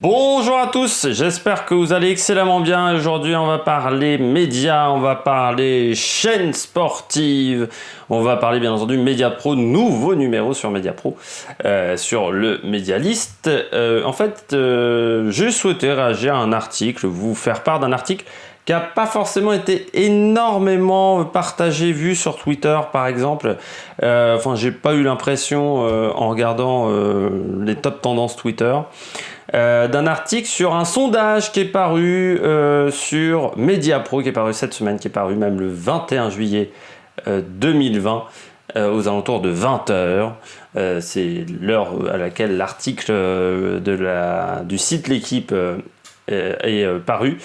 Bonjour à tous, j'espère que vous allez excellemment bien. Aujourd'hui, on va parler médias, on va parler chaînes sportives, on va parler bien entendu Mediapro, nouveau numéro sur Mediapro, sur le Medialist. Je souhaitais réagir à un article, vous faire part d'un article qui n'a pas forcément été énormément partagé, vu sur Twitter par exemple. J'ai pas eu l'impression en regardant les top tendances Twitter. D'un article sur un sondage qui est paru sur Mediapro, qui est paru cette semaine, qui est paru même le 21 juillet 2020, aux alentours de 20h. C'est l'heure à laquelle l'article du site L'Équipe est paru.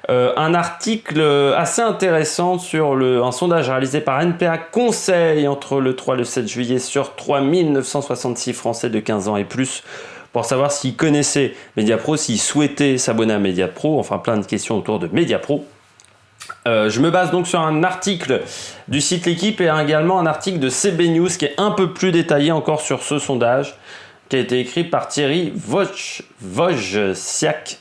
Un article assez intéressant sur un sondage réalisé par NPA Conseil entre le 3 et le 7 juillet sur 3966 Français de 15 ans et plus, pour savoir s'ils connaissaient Mediapro, s'ils souhaitaient s'abonner à Mediapro, enfin plein de questions autour de Mediapro. Je me base donc sur un article du site L'Équipe et également un article de CB News qui est un peu plus détaillé encore sur ce sondage, qui a été écrit par Thierry Wojciak,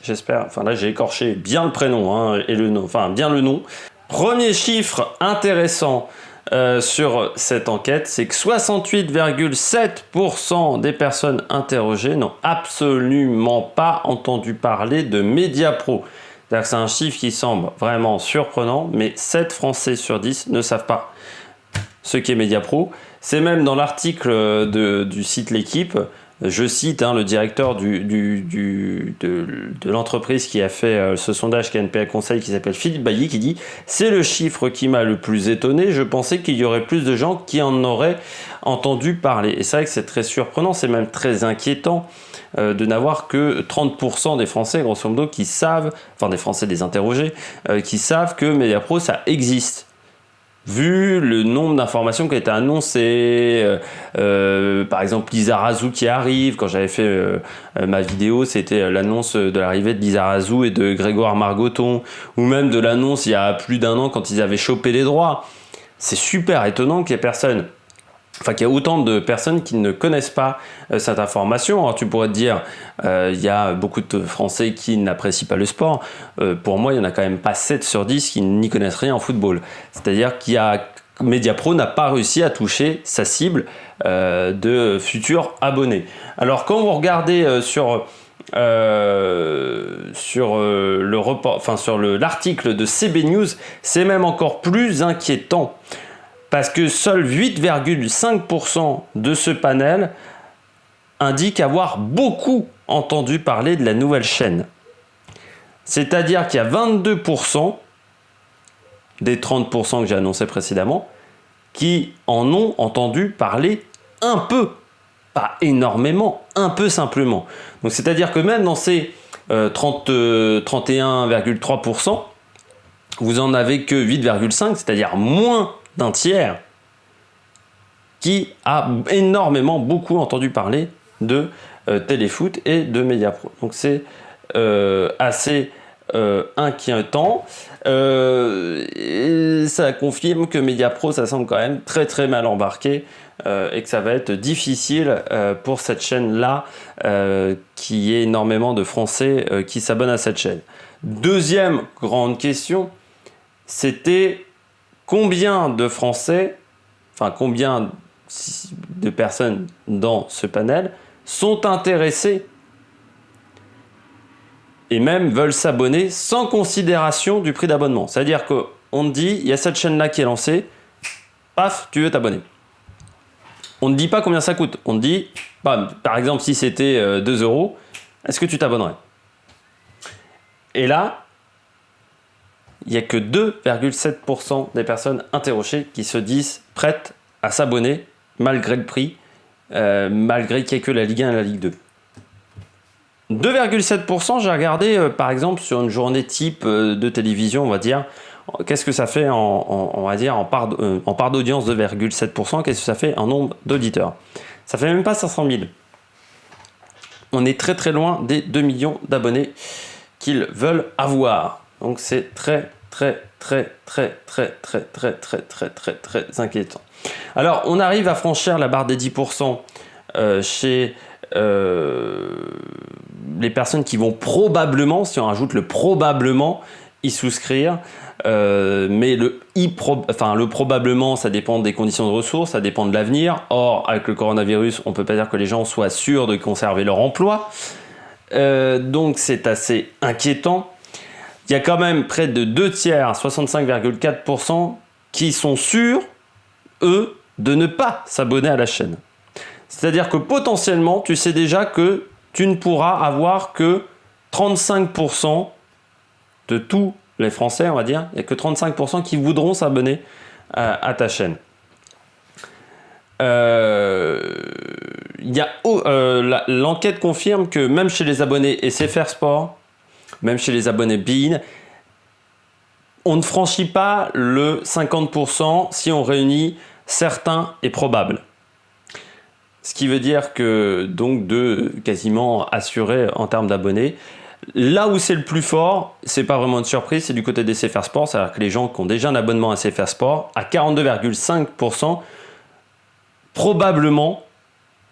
j'espère, enfin là j'ai écorché bien le prénom et le nom, enfin bien le nom. Premier chiffre intéressant sur cette enquête, c'est que 68,7% des personnes interrogées n'ont absolument pas entendu parler de Mediapro. C'est-à-dire que c'est un chiffre qui semble vraiment surprenant, mais 7 Français sur 10 ne savent pas ce qu'est Mediapro. C'est même dans l'article du site L'Équipe, je cite le directeur de l'entreprise qui a fait ce sondage qui a NPA Conseil, qui s'appelle Philippe Bailly, qui dit « C'est le chiffre qui m'a le plus étonné, je pensais qu'il y aurait plus de gens qui en auraient entendu parler. » Et c'est vrai que c'est très surprenant, c'est même très inquiétant de n'avoir que 30% des Français, grosso modo, qui savent, enfin des Français des interrogés, qui savent que Mediapro, ça existe. Vu le nombre d'informations qui ont été annoncées, par exemple Lizarazu qui arrive, quand j'avais fait ma vidéo, c'était l'annonce de l'arrivée de Lizarazu et de Grégoire Margoton, ou même de l'annonce il y a plus d'1 an quand ils avaient chopé les droits. C'est super étonnant qu'il y ait qu'il y a autant de personnes qui ne connaissent pas cette information. Alors tu pourrais te dire, il y a beaucoup de Français qui n'apprécient pas le sport. Pour moi, il n'y en a quand même pas 7 sur 10 qui n'y connaissent rien en football. C'est-à-dire Mediapro n'a pas réussi à toucher sa cible de futurs abonnés. Alors quand vous regardez sur l'article de CB News, c'est même encore plus inquiétant. Parce que seuls 8,5% de ce panel indiquent avoir beaucoup entendu parler de la nouvelle chaîne. C'est-à-dire qu'il y a 22% des 30% que j'ai annoncés précédemment qui en ont entendu parler un peu, pas énormément, un peu simplement. Donc c'est-à-dire que même dans ces 31,3%, vous en avez que 8,5%, c'est-à-dire moins d'un tiers, qui a beaucoup entendu parler de Téléfoot et de Mediapro. Donc c'est assez inquiétant. Et ça confirme que Mediapro, ça semble quand même très très mal embarqué et que ça va être difficile pour cette chaîne-là, qui est énormément de Français qui s'abonnent à cette chaîne. Deuxième grande question, c'était combien de Français, combien de personnes dans ce panel sont intéressées et même veulent s'abonner sans considération du prix d'abonnement. C'est-à-dire qu'on te dit, il y a cette chaîne-là qui est lancée, paf, tu veux t'abonner. On ne dit pas combien ça coûte. On te dit, par exemple, si c'était 2 €, est-ce que tu t'abonnerais? Et là, il n'y a que 2,7% des personnes interrogées qui se disent prêtes à s'abonner malgré le prix, malgré qu'il n'y ait que la Ligue 1 et la Ligue 2. 2,7%, j'ai regardé par exemple sur une journée type de télévision, on va dire, qu'est-ce que ça fait en part d'audience, 2,7%, qu'est-ce que ça fait en nombre d'auditeurs? Ça fait même pas 500 000. On est très très loin des 2 millions d'abonnés qu'ils veulent avoir. Donc c'est très inquiétant. Alors on arrive à franchir la barre des 10% chez les personnes qui vont probablement, si on rajoute le probablement, y souscrire. Mais le probablement, ça dépend des conditions de ressources, ça dépend de l'avenir. Or, avec le coronavirus, on peut pas dire que les gens soient sûrs de conserver leur emploi. Donc, c'est assez inquiétant. Il y a quand même près de 2 tiers, 65,4%, qui sont sûrs, eux, de ne pas s'abonner à la chaîne. C'est-à-dire que potentiellement, tu sais déjà que tu ne pourras avoir que 35% de tous les Français, on va dire. Il n'y a que 35% qui voudront s'abonner à ta chaîne. L'enquête confirme que même chez les abonnés SFR Sport, même chez les abonnés beIN, on ne franchit pas le 50% si on réunit certains et probables. Ce qui veut dire que, donc, de quasiment assuré en termes d'abonnés. Là où c'est le plus fort, c'est pas vraiment une surprise, c'est du côté des SFR Sport, c'est-à-dire que les gens qui ont déjà un abonnement à SFR Sport, à 42,5%, probablement,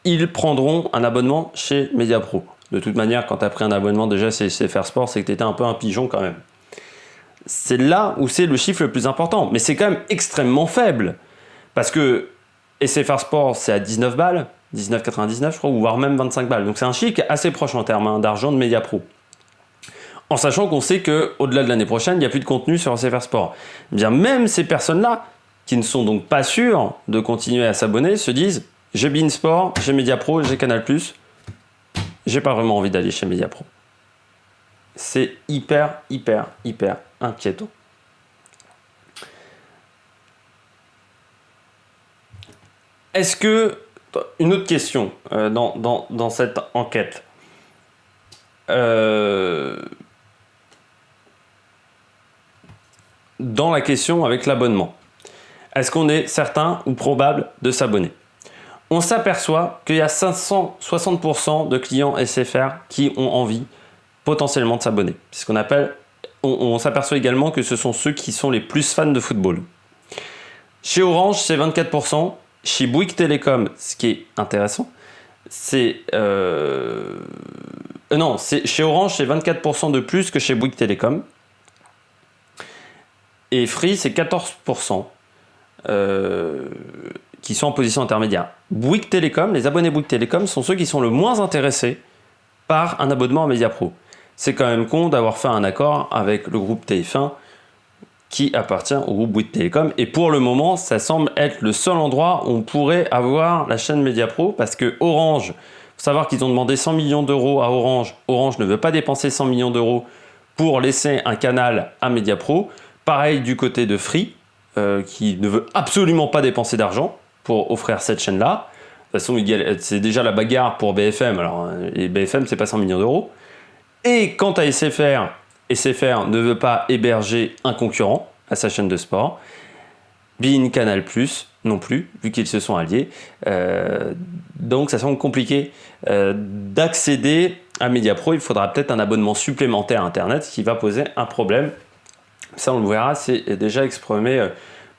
ils prendront un abonnement chez Mediapro. De toute manière, quand tu as pris un abonnement déjà chez SFR Sport, c'est que tu étais un peu un pigeon quand même. C'est là où c'est le chiffre le plus important, mais c'est quand même extrêmement faible, parce que SFR Sport, c'est à 19 balles, 19,99 je crois, ou voire même 25 balles. Donc c'est un chiffre qui est assez proche en termes d'argent de Mediapro. En sachant qu'on sait qu'au-delà de l'année prochaine, il n'y a plus de contenu sur SFR Sport. Eh bien, même ces personnes-là, qui ne sont donc pas sûres de continuer à s'abonner, se disent « J'ai beIN Sport, j'ai Mediapro, j'ai Canal+, j'ai pas vraiment envie d'aller chez Mediapro. » C'est hyper inquiétant. Est-ce que... Une autre question dans cette enquête. Dans la question avec l'abonnement. Est-ce qu'on est certain ou probable de s'abonner? On s'aperçoit qu'il y a 560% de clients SFR qui ont envie potentiellement de s'abonner. C'est ce qu'on appelle... On s'aperçoit également que ce sont ceux qui sont les plus fans de football. Chez Orange, c'est 24%. Chez Bouygues Télécom, ce qui est intéressant, c'est... chez Orange, c'est 24% de plus que chez Bouygues Télécom. Et Free, c'est 14% qui sont en position intermédiaire. Bouygues Télécom, les abonnés Bouygues Télécom sont ceux qui sont le moins intéressés par un abonnement à Mediapro. C'est quand même con d'avoir fait un accord avec le groupe TF1 qui appartient au groupe Bouygues Télécom. Et pour le moment, ça semble être le seul endroit où on pourrait avoir la chaîne Mediapro, parce que Orange, il faut savoir qu'ils ont demandé 100 millions d'euros à Orange. Orange ne veut pas dépenser 100 millions d'euros pour laisser un canal à Mediapro. Pareil du côté de Free, qui ne veut absolument pas dépenser d'argent pour offrir cette chaîne-là. De toute façon, c'est déjà la bagarre pour BFM. Alors, et BFM, c'est pas 100 millions d'euros. Et quant à SFR, SFR ne veut pas héberger un concurrent à sa chaîne de sport. beIN Canal+, non plus, vu qu'ils se sont alliés. Donc ça semble compliqué d'accéder à Mediapro. Il faudra peut-être un abonnement supplémentaire à Internet, ce qui va poser un problème. Ça, on le verra, c'est déjà exprimé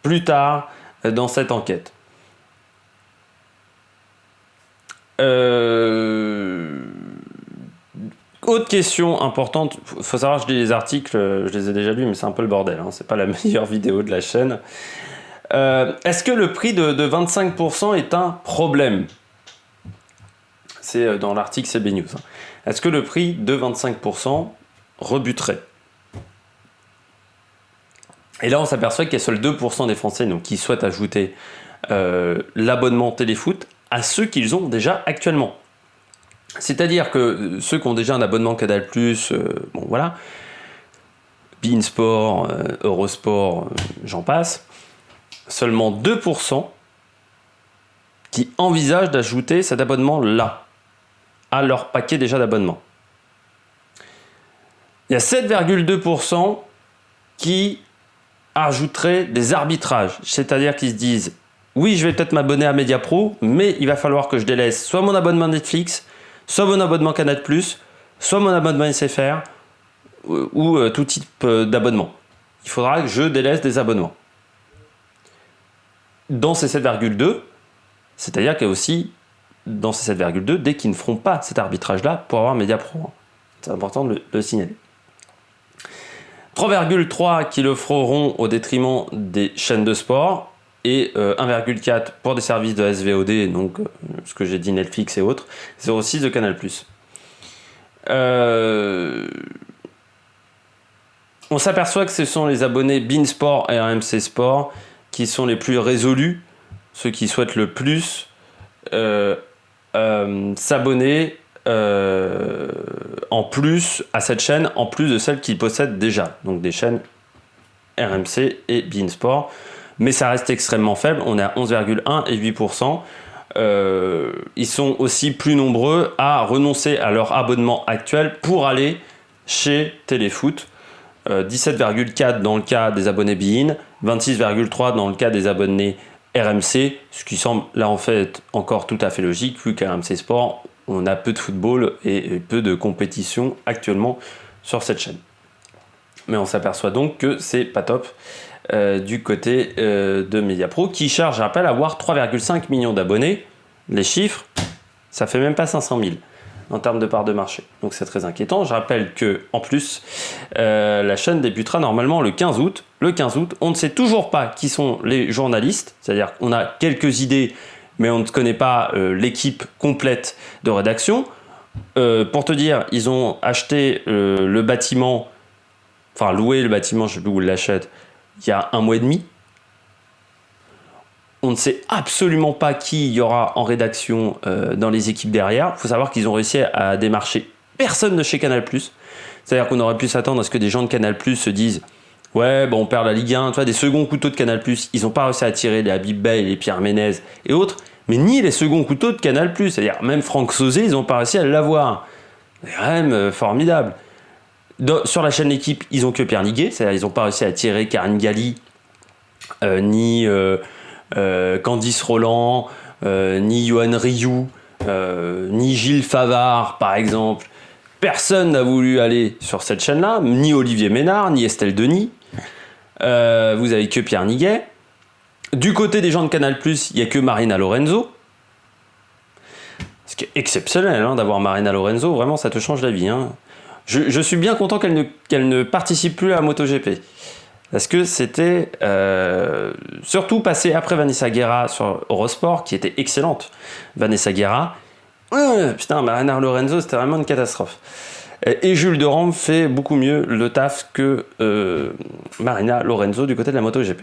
plus tard dans cette enquête. Autre question importante, il faut savoir, je lis les articles, je les ai déjà lus, mais c'est un peu le bordel, hein, c'est pas la meilleure vidéo de la chaîne. Est-ce que le prix de 25% est un problème? C'est dans l'article CB News. Est-ce que le prix de 25% rebuterait? Et là, on s'aperçoit qu'il y a seuls 2% des Français donc, qui souhaitent ajouter l'abonnement téléfoot à ceux qu'ils ont déjà actuellement. C'est-à-dire que ceux qui ont déjà un abonnement Canal+, bon voilà, beIN Sport, Eurosport, j'en passe, seulement 2% qui envisagent d'ajouter cet abonnement-là à leur paquet déjà d'abonnement. Il y a 7,2% qui ajouteraient des arbitrages, c'est-à-dire qu'ils se disent « Oui, je vais peut-être m'abonner à Mediapro, mais il va falloir que je délaisse soit mon abonnement Netflix, soit mon abonnement Canal+, soit mon abonnement SFR, ou tout type d'abonnement. Il faudra que je délaisse des abonnements. » Dans ces 7,2, c'est-à-dire qu'il y a aussi, dans ces 7,2, dès qu'ils ne feront pas cet arbitrage-là pour avoir Mediapro. C'est important de le signaler. 3,3 qui le feront au détriment des chaînes de sport et 1,4 pour des services de SVOD, donc ce que j'ai dit Netflix et autres, 0,6 de Canal+. On s'aperçoit que ce sont les abonnés beIN Sport et RMC Sport qui sont les plus résolus, ceux qui souhaitent le plus s'abonner en plus à cette chaîne, en plus de celles qu'ils possèdent déjà, donc des chaînes RMC et beIN Sport, mais ça reste extrêmement faible, on est à 11,1 et 8%. Ils sont aussi plus nombreux à renoncer à leur abonnement actuel pour aller chez Téléfoot. 17,4 dans le cas des abonnés beIN, 26,3 dans le cas des abonnés RMC, ce qui semble là en fait encore tout à fait logique vu qu'à RMC Sport on a peu de football et peu de compétition actuellement sur cette chaîne. Mais on s'aperçoit donc que c'est pas top du côté de Mediapro qui charge, je rappelle, avoir 3,5 millions d'abonnés. Les chiffres, ça fait même pas 500 000 en termes de part de marché. Donc c'est très inquiétant. Je rappelle que en plus, la chaîne débutera normalement le 15 août. Le 15 août, on ne sait toujours pas qui sont les journalistes, c'est-à-dire qu'on a quelques idées, mais on ne connaît pas l'équipe complète de rédaction. Pour te dire, ils ont acheté le bâtiment, enfin loué le bâtiment, je ne sais plus où ils l'achètent, il y a 1 mois et demi. On ne sait absolument pas qui il y aura en rédaction dans les équipes derrière. Il faut savoir qu'ils ont réussi à démarcher personne de chez Canal+. C'est-à-dire qu'on aurait pu s'attendre à ce que des gens de Canal+ se disent « Ouais, bon, on perd la Ligue 1, tu vois, des seconds couteaux de Canal+. » Ils n'ont pas réussi à attirer les Habib Beye, les Pierre Ménez et autres, mais ni les seconds couteaux de Canal+. C'est-à-dire même Franck Sauzet, ils n'ont pas réussi à l'avoir. C'est quand même formidable. Sur la chaîne L'équipe, ils n'ont que Pierre Niguet, c'est-à-dire ils n'ont pas réussi à attirer Karine Galli, ni... Candice Roland, ni Yoann Rioux, ni Gilles Favard par exemple. Personne n'a voulu aller sur cette chaîne-là, ni Olivier Ménard, ni Estelle Denis. Vous avez que Pierre Niguet. Du côté des gens de Canal+, il n'y a que Marina Lorenzo. Ce qui est exceptionnel d'avoir Marina Lorenzo, vraiment ça te change la vie. Je suis bien content qu'elle ne participe plus à MotoGP. Parce que c'était surtout passé après Vanessa Guerra sur Eurosport, qui était excellente. Vanessa Guerra, putain, Marina Lorenzo, c'était vraiment une catastrophe. Et Jules Durand fait beaucoup mieux le taf que Marina Lorenzo du côté de la MotoGP.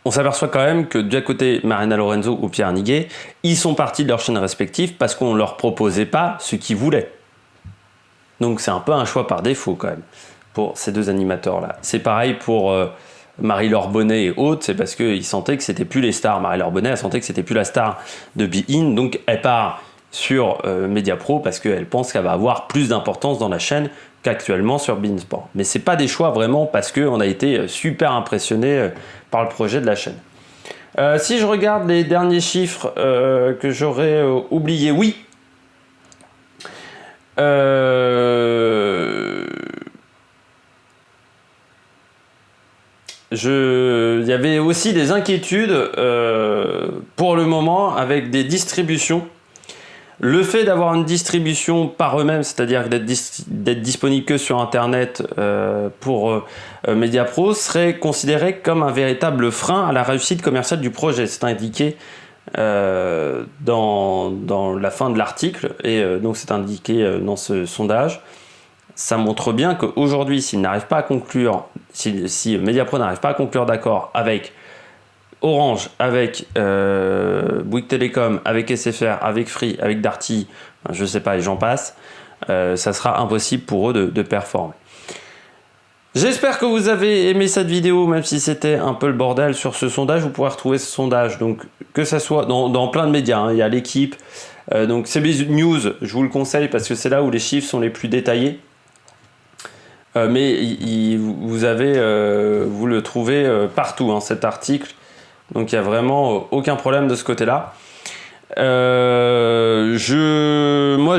On s'aperçoit quand même que du côté Marina Lorenzo ou Pierre Niguet, ils sont partis de leurs chaînes respectives parce qu'on ne leur proposait pas ce qu'ils voulaient. Donc c'est un peu un choix par défaut quand même pour ces deux animateurs-là. C'est pareil pour Marie-Laure Bonnet et autres, c'est parce qu'ils sentaient que c'était plus les stars. Marie-Laure Bonnet, elle sentait que c'était plus la star de beIN, donc elle part sur Mediapro parce qu'elle pense qu'elle va avoir plus d'importance dans la chaîne qu'actuellement sur beIN Sport. Mais c'est pas des choix vraiment parce qu'on a été super impressionné par le projet de la chaîne. Si je regarde les derniers chiffres que j'aurais oubliés, oui. Il y avait aussi des inquiétudes pour le moment avec des distributions. Le fait d'avoir une distribution par eux-mêmes, c'est-à-dire d'être disponible que sur Internet pour Mediapro, serait considéré comme un véritable frein à la réussite commerciale du projet. C'est indiqué dans la fin de l'article, et donc c'est indiqué dans ce sondage. Ça montre bien qu'aujourd'hui, s'ils n'arrivent pas à conclure, si Mediapro n'arrive pas à conclure d'accord avec Orange, avec Bouygues Télécom, avec SFR, avec Free, avec Darty, je sais pas, et j'en passe, ça sera impossible pour eux de performer. J'espère que vous avez aimé cette vidéo, même si c'était un peu le bordel sur ce sondage. Vous pourrez retrouver ce sondage, donc que ça soit dans plein de médias, il y a l'équipe, donc CB News, je vous le conseille parce que c'est là où les chiffres sont les plus détaillés. Mais vous le trouvez partout, cet article. Donc il n'y a vraiment aucun problème de ce côté-là. Moi,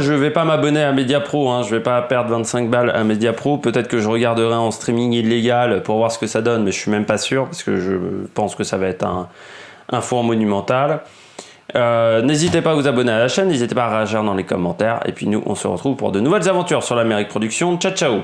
je vais pas m'abonner à Mediapro. Je vais pas perdre 25 balles à Mediapro. Peut-être que je regarderai en streaming illégal pour voir ce que ça donne, mais je suis même pas sûr parce que je pense que ça va être un four monumental. N'hésitez pas à vous abonner à la chaîne, n'hésitez pas à réagir dans les commentaires. Et puis nous, on se retrouve pour de nouvelles aventures sur l'Amérique Production. Ciao, ciao!